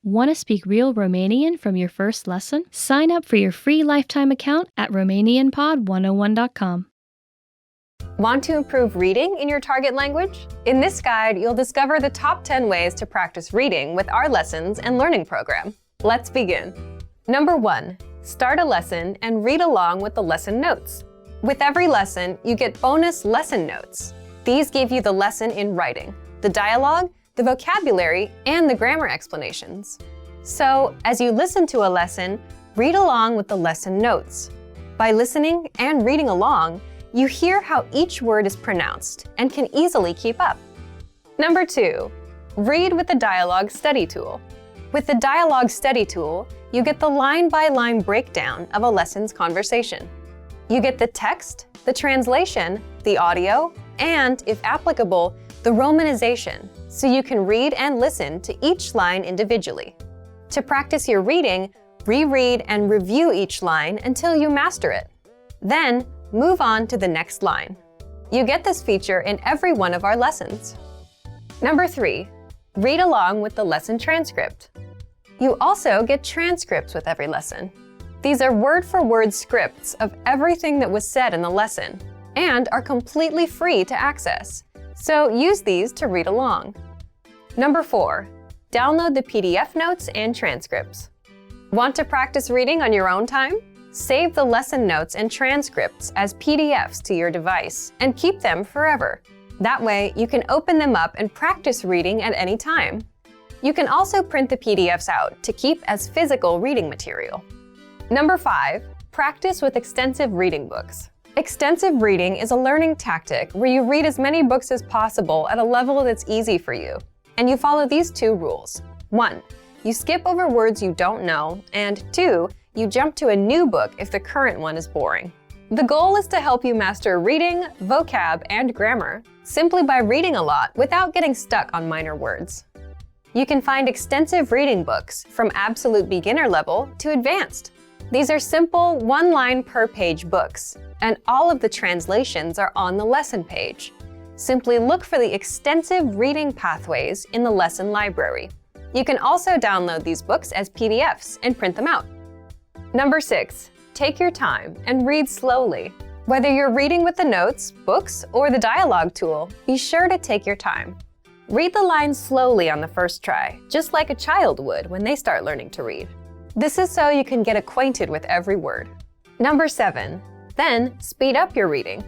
Want to speak real Romanian from your first lesson? Sign up for your free lifetime account at RomanianPod101.com. Want to improve reading in your target language? In this guide, you'll discover the top 10 ways to practice reading with our lessons and learning program. Let's begin. Number 1. Start a lesson and read along with the lesson notes. With every lesson, you get bonus lesson notes. These give you the lesson in writing, the dialogue, the vocabulary, and the grammar explanations. So, as you listen to a lesson, read along with the lesson notes. By listening and reading along, you hear how each word is pronounced and can easily keep up. Number 2. Read with the Dialogue Study Tool. With the Dialogue Study Tool, you get the line-by-line breakdown of a lesson's conversation. You get the text, the translation, the audio, and, if applicable, the romanization, so you can read and listen to each line individually. To practice your reading, reread and review each line until you master it. Then, move on to the next line. You get this feature in every one of our lessons. Number 3. Read along with the lesson transcript. You also get transcripts with every lesson. These are word-for-word scripts of everything that was said in the lesson and are completely free to access, so use these to read along. Number 4. Download the PDF notes and transcripts. Want to practice reading on your own time? Save the lesson notes and transcripts as PDFs to your device and keep them forever. That way, you can open them up and practice reading at any time. You can also print the PDFs out to keep as physical reading material. Number 5. Practice with extensive reading books. Extensive reading is a learning tactic where you read as many books as possible at a level that's easy for you. And you follow these 2 rules. 1. You skip over words you don't know, and 2. You jump to a new book if the current one is boring. The goal is to help you master reading, vocab, and grammar simply by reading a lot without getting stuck on minor words. You can find extensive reading books from absolute beginner level to advanced. These are simple, one-line per page books, and all of the translations are on the lesson page. Simply look for the extensive reading pathways in the lesson library. You can also download these books as PDFs and print them out. Number 6. Take your time and read slowly. Whether you're reading with the notes, books, or the dialogue tool, be sure to take your time. Read the lines slowly on the first try, just like a child would when they start learning to read. This is so you can get acquainted with every word. Number 7. Then, speed up your reading.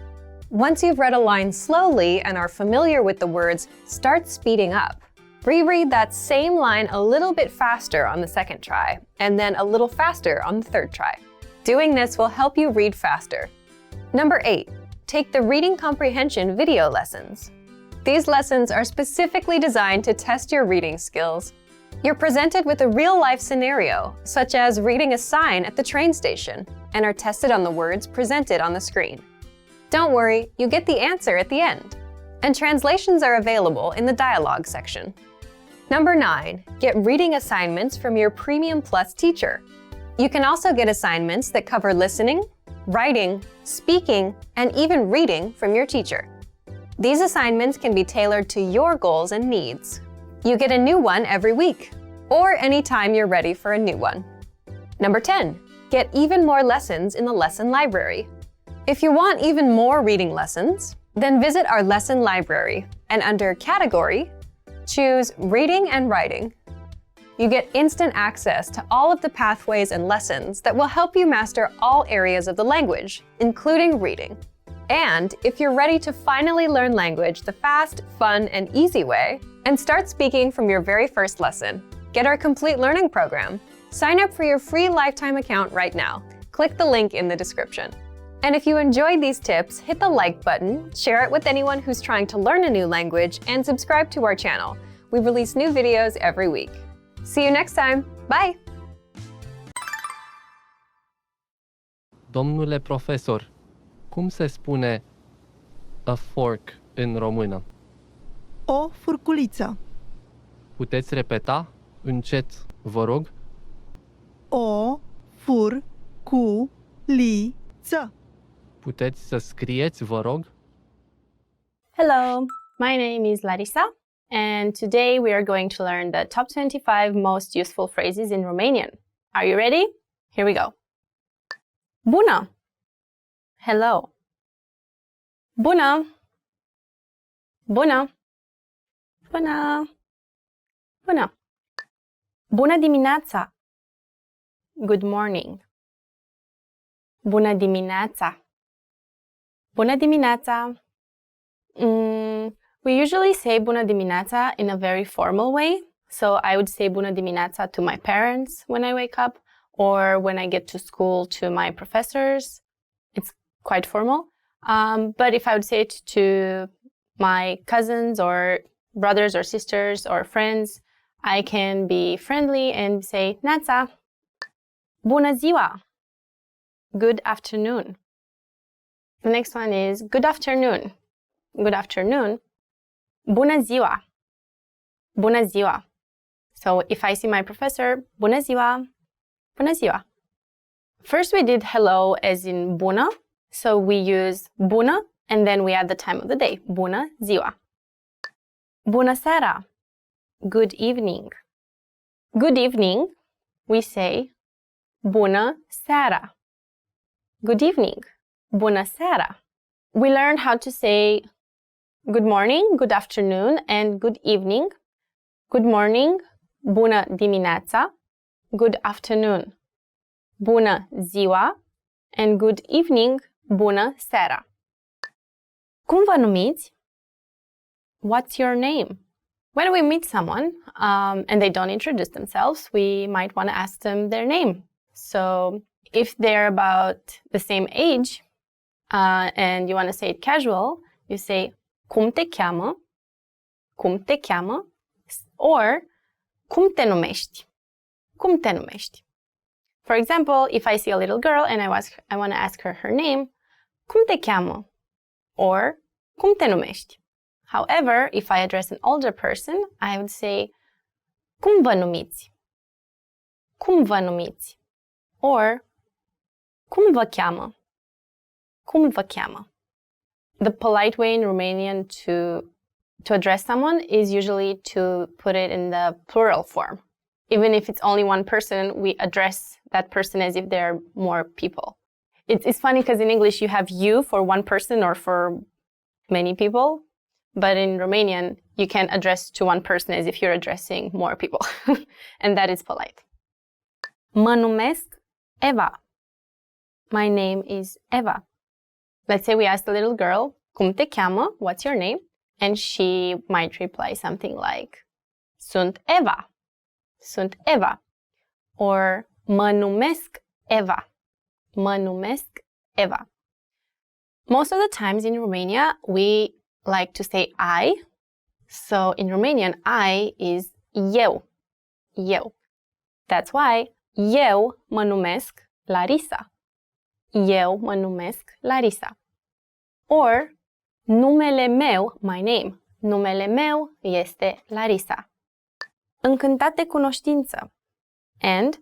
Once you've read a line slowly and are familiar with the words, start speeding up. Reread that same line a little bit faster on the second try, and then a little faster on the third try. Doing this will help you read faster. Number 8. Take the reading comprehension video lessons. These lessons are specifically designed to test your reading skills. You're presented with a real-life scenario, such as reading a sign at the train station, and are tested on the words presented on the screen. Don't worry, you get the answer at the end. And translations are available in the dialogue section. Number 9. Get reading assignments from your Premium Plus teacher. You can also get assignments that cover listening, writing, speaking, and even reading from your teacher. These assignments can be tailored to your goals and needs. You get a new one every week, or anytime you're ready for a new one. Number 10. Get even more lessons in the lesson library. If you want even more reading lessons, then visit our lesson library and under Category, choose Reading and Writing. You get instant access to all of the pathways and lessons that will help you master all areas of the language, including reading. And if you're ready to finally learn language the fast, fun, and easy way, and start speaking from your very first lesson, get our complete learning program. Sign up for your free lifetime account right now. Click the link in the description. And if you enjoyed these tips, hit the like button, share it with anyone who's trying to learn a new language, and subscribe to our channel. We release new videos every week. See you next time. Bye! Domnule profesor, cum se spune a fork în română? O furculiță. Puteți repeta încet, vă rog? O furculiță. Puteți să scrieți, vă rog? Hello, my name is Larissa. and today we are going to learn the top 25 most useful phrases in Romanian. Are you ready? Here we go. Bună! Hello. Bună! Bună! Bună! Bună! Bună dimineața! Good morning. Bună dimineața! Bună dimineața! We usually say bună dimineața in a very formal way. So I would say bună dimineața to my parents when I wake up, or when I get to school to my professors. It's quite formal. But if I would say it to my cousins or brothers or sisters or friends, I can be friendly and say neața. Bună ziua! Good afternoon. The next one is good afternoon. Good afternoon. Bună ziua! Bună ziua! So if I see my professor, bună ziua! Bună ziua! First we did hello as in bună. So we use bună and then we add the time of the day. Bună ziua! Bună seara! Good evening. Good evening, we say bună seara. Good evening. Bună seara. We learned how to say good morning, good afternoon, and good evening. Good morning, bună dimineața. Good afternoon, bună ziua. And good evening, bună seara. Cum vă numiți? What's your name? When we meet someone and they don't introduce themselves, we might want to ask them their name. So if they're about the same age and you want to say it casual, you say cum te cheamă? Cum te cheamă? Or cum te numești? Cum te numești? For example, if I see a little girl and I want to ask her her name, cum te cheamă? Or cum te numești? However, if I address an older person, I would say cum vă numiți? Cum vă numiți? Or cum vă cheamă? Cum vă cheamă? The polite way in Romanian to address someone is usually to put it in the plural form. Even if it's only one person, we address that person as if there are more people. It's funny because in English you have you for one person or for many people, but in Romanian you can address to one person as if you're addressing more people. And that is polite. Mă numesc Eva. My name is Eva. Let's say we asked a little girl, cum te cheamă? What's your name? And she might reply something like, sunt Eva. Sunt Eva. Or mă numesc Eva. Mă numesc Eva. Most of the times in Romania, we like to say I. So in Romanian, I is eu. Eu. That's why eu mă numesc Larisa. Eu mă numesc Larisa. Or numele meu, my name. Numele meu este Larisa. Încântat de cunoștință. And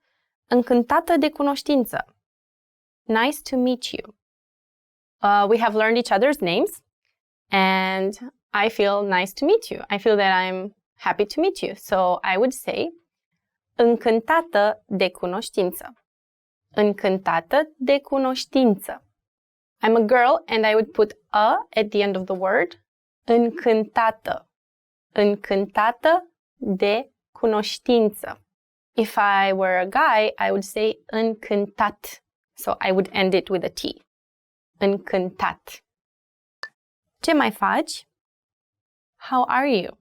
încântată de cunoștință. Nice to meet you. We have learned each other's names, and I feel nice to meet you. I feel that I'm happy to meet you. So I would say încântată de cunoștință. Încântată de cunoștință. I'm a girl and I would put a at the end of the word. Încântată. Încântată de cunoștință. If I were a guy, I would say încântat. So I would end it with a T. Încântat. Ce mai faci? How are you?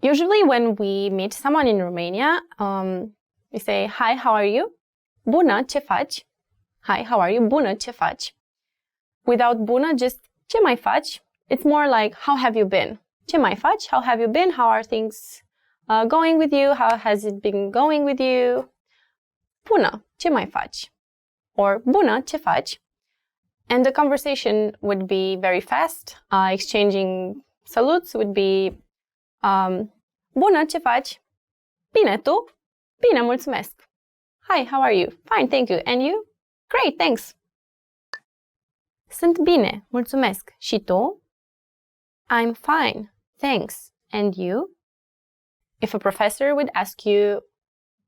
Usually when we meet someone in Romania, we say, hi, how are you? Bună, ce faci? Hi, how are you? Bună, ce faci? Without bună, just ce mai faci? It's more like, how have you been? Ce mai faci? How have you been? How are things going with you? How has it been going with you? Bună, ce mai faci? Or bună, ce faci? And the conversation would be very fast. Exchanging salutes would be, bună, ce faci? Bine, tu? Bine, mulțumesc. Hi, how are you? Fine, thank you. And you? Great, thanks. Sunt bine, mulțumesc. Și tu? I'm fine, thanks. and you. If a professor would ask you,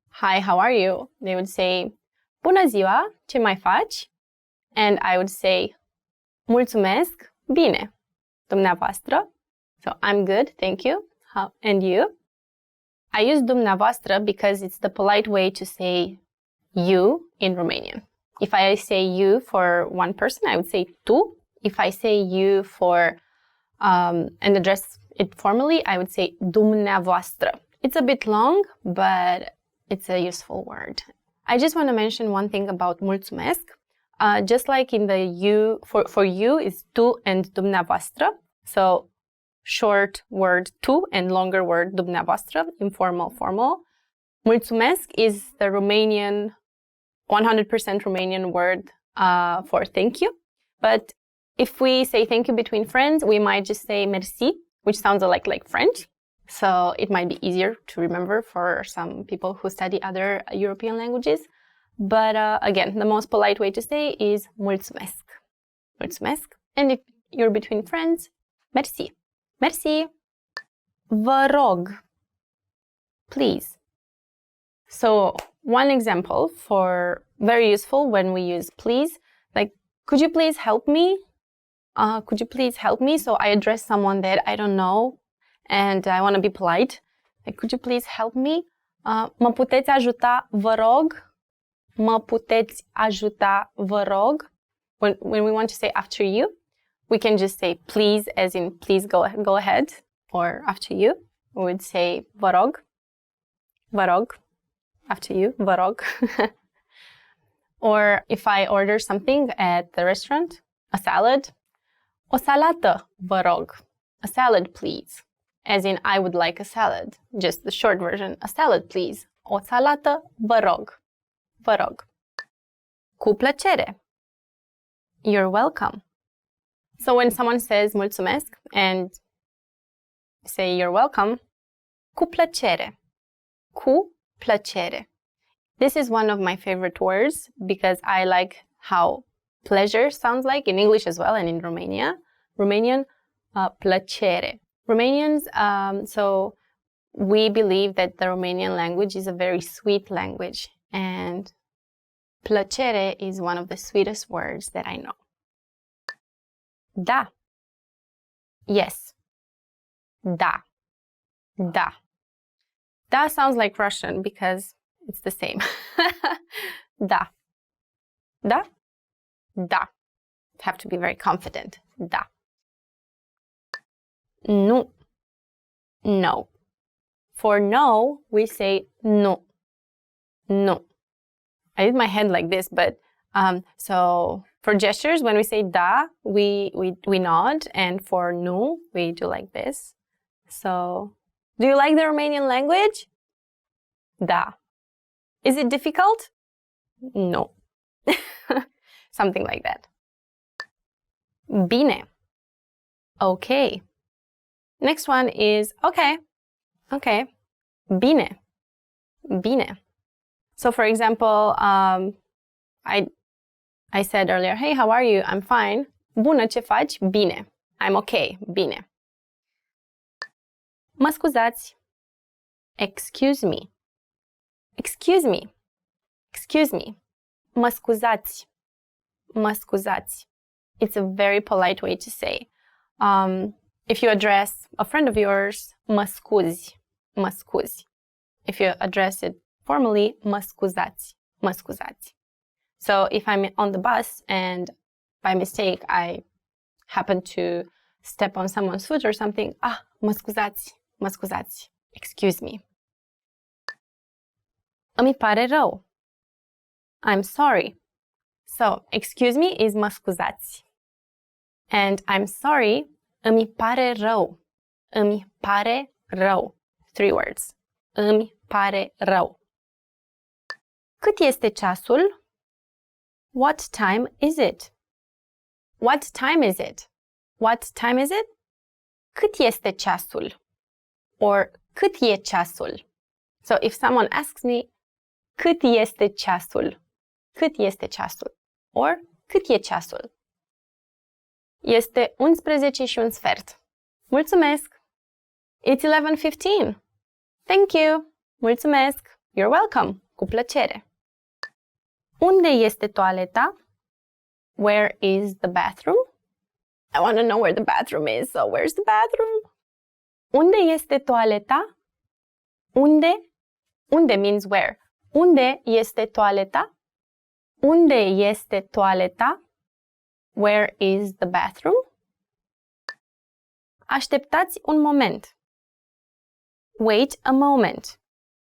hi, how are you? They would say, bună ziua, ce mai faci? And I would say, mulțumesc, bine. Dumneavoastră? So I'm good, thank you. How, and you? I use dumneavoastră because it's the polite way to say you in Romanian. If I say you for one person, I would say tu. If I say you for and address it formally, I would say dumneavoastră. It's a bit long, but it's a useful word. I just want to mention one thing about mulțumesc. Just like in the you, for you is tu and dumneavoastră. So short word tu and longer word dumneavoastră, informal, formal. Mulțumesc is the Romanian, 100% Romanian word for thank you. But if we say thank you between friends, we might just say merci, which sounds like French. So it might be easier to remember for some people who study other European languages. But again, the most polite way to say is mulțumesc. Mulțumesc. And if you're between friends, merci. Merci. Vă rog. Please. So one example for very useful when we use please, like, could you please help me? Could you please help me? So I address someone that I don't know and I want to be polite. Like, could you please help me? Mă puteți ajuta, vă rog? Mă puteți ajuta, vă rog? When we want to say after you, we can just say please, as in please go ahead, or after you. We would say vă rog. Vă rog. After you, vă rog. Or if I order something at the restaurant, a salad, o salată, vă rog. A salad, please. As in, I would like a salad. Just the short version, a salad, please. O salată, vă rog. Vă rog. Cu plăcere. You're welcome. So when someone says mulțumesc and say you're welcome, cu plăcere. Cu plăcere. This is one of my favorite words because I like how pleasure sounds like in English as well and in Romanian, plăcere. Romanians, so we believe that the Romanian language is a very sweet language and plăcere is one of the sweetest words that I know. Da. Yes. Da. Da. Da sounds like Russian because it's the same. Da. Da. Da. Have to be very confident. Da. Nu. No. For no, we say nu. Nu. I did my hand like this, but so for gestures, when we say da, we nod, and for nu, we do like this. So, do you like the Romanian language? Da. Is it difficult? No. Something like that. Bine. Okay. Next one is okay. Okay. Bine. Bine. So for example, I said earlier, hey, how are you? I'm fine. Bună, ce faci? Bine. I'm okay. Bine. Mă scuzați. Excuse me. Excuse me. Excuse me. Mă scuzați. Mă scuzați. It's a very polite way to say. If you address a friend of yours, mă scuzi. Mă scuzi. If you address it formally, mă scuzați. Mă scuzați. So if I'm on the bus and by mistake I happen to step on someone's foot or something, mă scuzați. Mă scuzați. Excuse me. Îmi pare rău. I'm sorry. So, excuse me is mă scuzați. And I'm sorry, îmi pare rău. Îmi pare rău. 3 words. Îmi pare rău. Cât este ceasul? What time is it? What time is it? What time is it? Cât este ceasul? Or cât e ceasul? So if someone asks me, cât este ceasul? Cât este ceasul? Or cât e ceasul? Este 11 și un sfert. Mulțumesc! It's 11:15. Thank you. Mulțumesc. You're welcome. Cu plăcere. Unde este toaleta? Where is the bathroom? I want to know where the bathroom is, so where's the bathroom? Unde este toaleta? Unde? Unde means where. Unde este toaleta? Unde este toaleta? Where is the bathroom? Așteptați un moment. Wait a moment.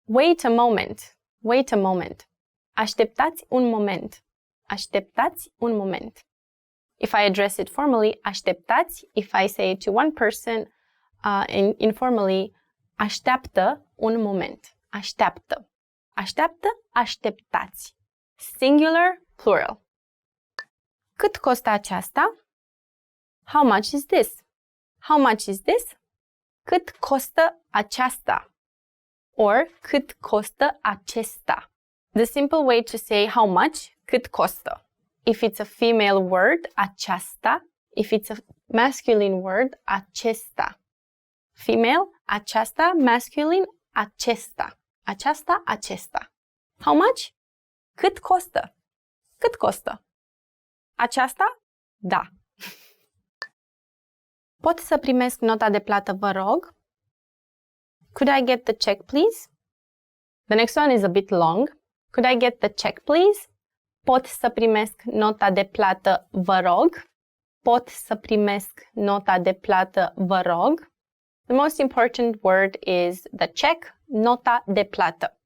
Wait a moment. Wait a moment. Așteptați un moment. Așteptați un moment. If I address it formally, așteptați. If I say it to one person, informally, așteaptă un moment. Așteaptă. Așteaptă, așteptați. Singular, plural. Cât costă aceasta? How much is this? How much is this? Cât costă aceasta? Or cât costă acesta? The simple way to say how much, cât costă. If it's a female word, aceasta. If it's a masculine word, acesta. Female, aceasta. Masculine, acesta. Aceasta, acesta. How much? Cât costă? Cât costă? Aceasta? Da. Pot să primesc nota de plată, vă rog? Could I get the check, please? The next one is a bit long. Could I get the check, please? Pot să primesc nota de plată, vă rog? Pot să primesc nota de plată, vă rog? The most important word is the check, nota de plată.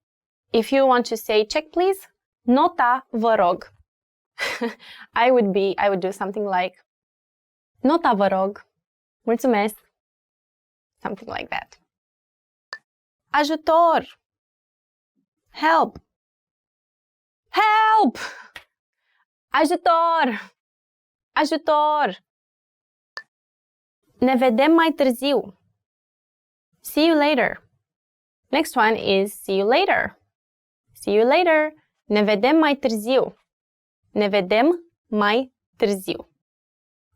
If you want to say check, please, nota, vă rog. I would do something like nota, vă rog. Mulțumesc. Something like that. Ajutor. Help. Help! Ajutor! Ajutor! Ne vedem mai târziu. See you later. Next one is see you later. See you later. Ne vedem mai târziu. Ne vedem mai târziu.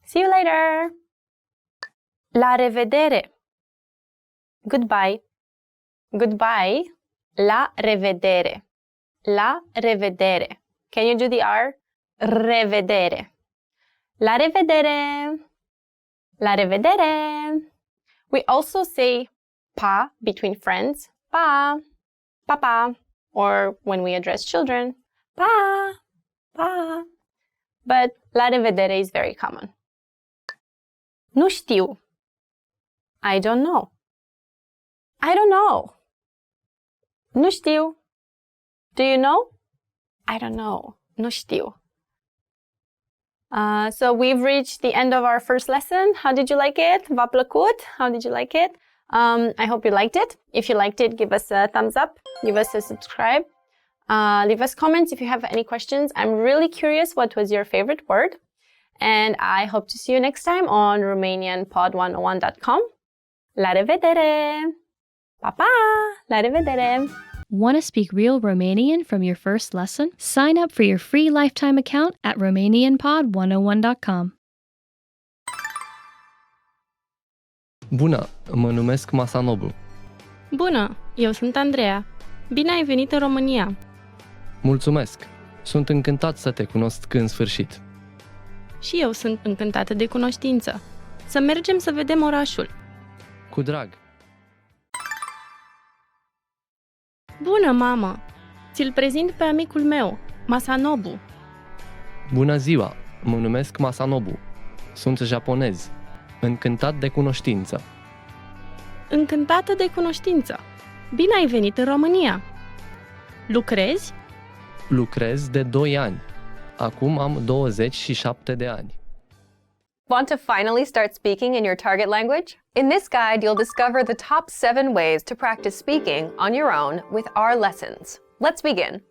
See you later. La revedere. Goodbye. Goodbye. La revedere. La revedere. Can you do the R? Revedere. La revedere. La revedere. We also say pa between friends. Pa. Papa. Or when we address children. Pa. Pa. But la revedere is very common. Nu știu. I don't know. I don't know. Nu știu. Do you know? I don't know. Nu știu. So we've reached the end of our first lesson. How did you like it? V-a plăcut? How did you like it? I hope you liked it. If you liked it, give us a thumbs up. Give us a subscribe. Leave us comments if you have any questions. I'm really curious what was your favorite word. And I hope to see you next time on RomanianPod101.com. La revedere! Pa, pa! La revedere! Want to speak real Romanian from your first lesson? Sign up for your free lifetime account at RomanianPod101.com. Bună, mă numesc Masanobu. Bună, eu sunt Andreea. Bine ai venit în România! Mulțumesc! Sunt încântat să te cunosc în sfârșit. Și eu sunt încântată de cunoștință. Să mergem să vedem orașul. Cu drag! Bună, mamă! Ți-l prezint pe amicul meu, Masanobu. Bună ziua! Mă numesc Masanobu. Sunt japonez. Încântat de cunoștință. Încântată de cunoștință! Bine ai venit în România! Lucrezi? Lucrez de 2 ani. Acum am 27 de ani. Want to finally start speaking in your target language? In this guide, you'll discover the top 7 ways to practice speaking on your own with our lessons. Let's begin.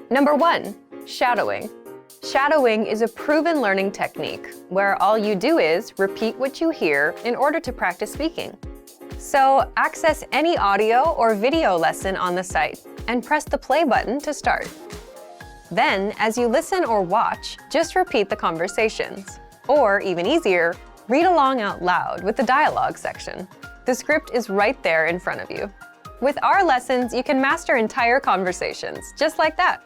Number 1, shadowing. Shadowing is a proven learning technique where all you do is repeat what you hear in order to practice speaking. So, access any audio or video lesson on the site and press the play button to start. Then, as you listen or watch, just repeat the conversations. Or, even easier, read along out loud with the dialogue section. The script is right there in front of you. With our lessons, you can master entire conversations, just like that.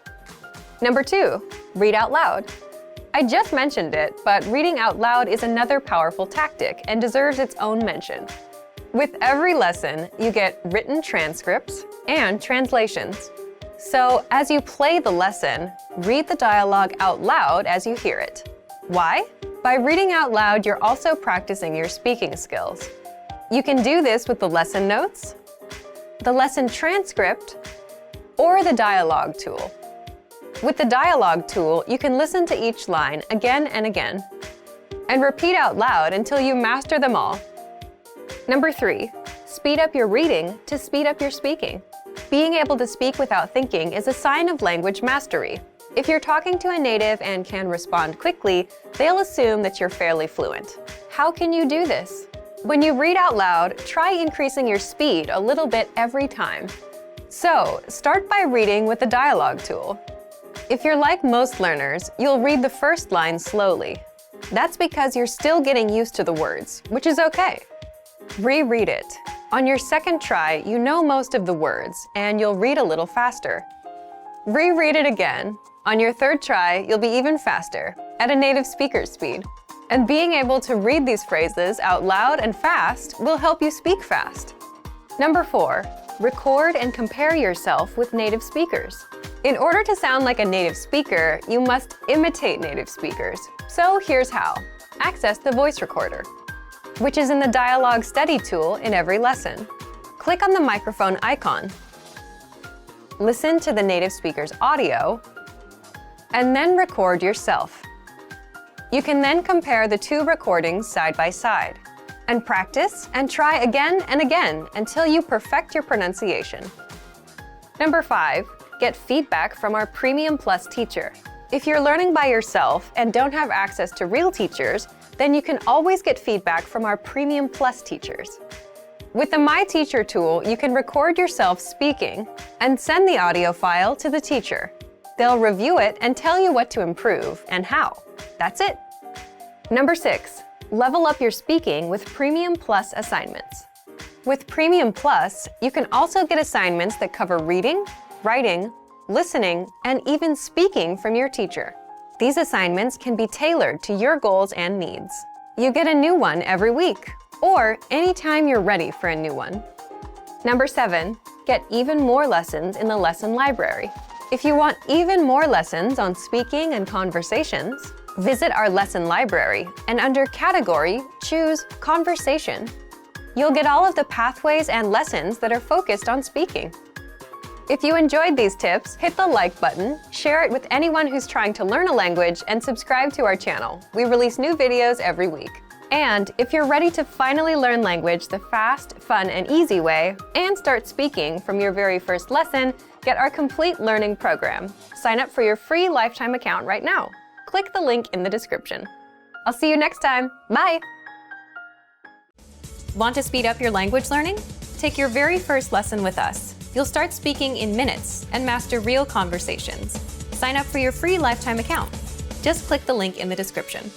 Number 2, read out loud. I just mentioned it, but reading out loud is another powerful tactic and deserves its own mention. With every lesson, you get written transcripts and translations. So as you play the lesson, read the dialogue out loud as you hear it. Why? By reading out loud, you're also practicing your speaking skills. You can do this with the lesson notes, the lesson transcript, or the dialogue tool. With the dialogue tool, you can listen to each line again and again, and repeat out loud until you master them all. Number 3, speed up your reading to speed up your speaking. Being able to speak without thinking is a sign of language mastery. If you're talking to a native and can respond quickly, they'll assume that you're fairly fluent. How can you do this? When you read out loud, try increasing your speed a little bit every time. So, start by reading with the dialogue tool. If you're like most learners, you'll read the first line slowly. That's because you're still getting used to the words, which is okay. Reread it. On your second try, you know most of the words, and you'll read a little faster. Reread it again. On your third try, you'll be even faster, at a native speaker's speed. And being able to read these phrases out loud and fast will help you speak fast. Number 4, record and compare yourself with native speakers. In order to sound like a native speaker, you must imitate native speakers. So here's how. Access the voice recorder, which is in the dialogue study tool in every lesson. Click on the microphone icon. Listen to the native speaker's audio, and then record yourself. You can then compare the 2 recordings side by side, and practice and try again and again until you perfect your pronunciation. Number 5, get feedback from our Premium Plus teacher. If you're learning by yourself and don't have access to real teachers, then you can always get feedback from our Premium Plus teachers. With the My Teacher tool, you can record yourself speaking and send the audio file to the teacher. They'll review it and tell you what to improve and how. That's it. Number 6, level up your speaking with Premium Plus assignments. With Premium Plus, you can also get assignments that cover reading, writing, listening, and even speaking from your teacher. These assignments can be tailored to your goals and needs. You get a new one every week, or anytime you're ready for a new one. Number 7, get even more lessons in the lesson library. If you want even more lessons on speaking and conversations, visit our lesson library and under Category, choose Conversation. You'll get all of the pathways and lessons that are focused on speaking. If you enjoyed these tips, hit the like button, share it with anyone who's trying to learn a language, and subscribe to our channel. We release new videos every week. And if you're ready to finally learn language the fast, fun, and easy way, and start speaking from your very first lesson, get our complete learning program. Sign up for your free lifetime account right now. Click the link in the description. I'll see you next time. Bye! Want to speed up your language learning? Take your very first lesson with us. You'll start speaking in minutes and master real conversations. Sign up for your free lifetime account. Just click the link in the description.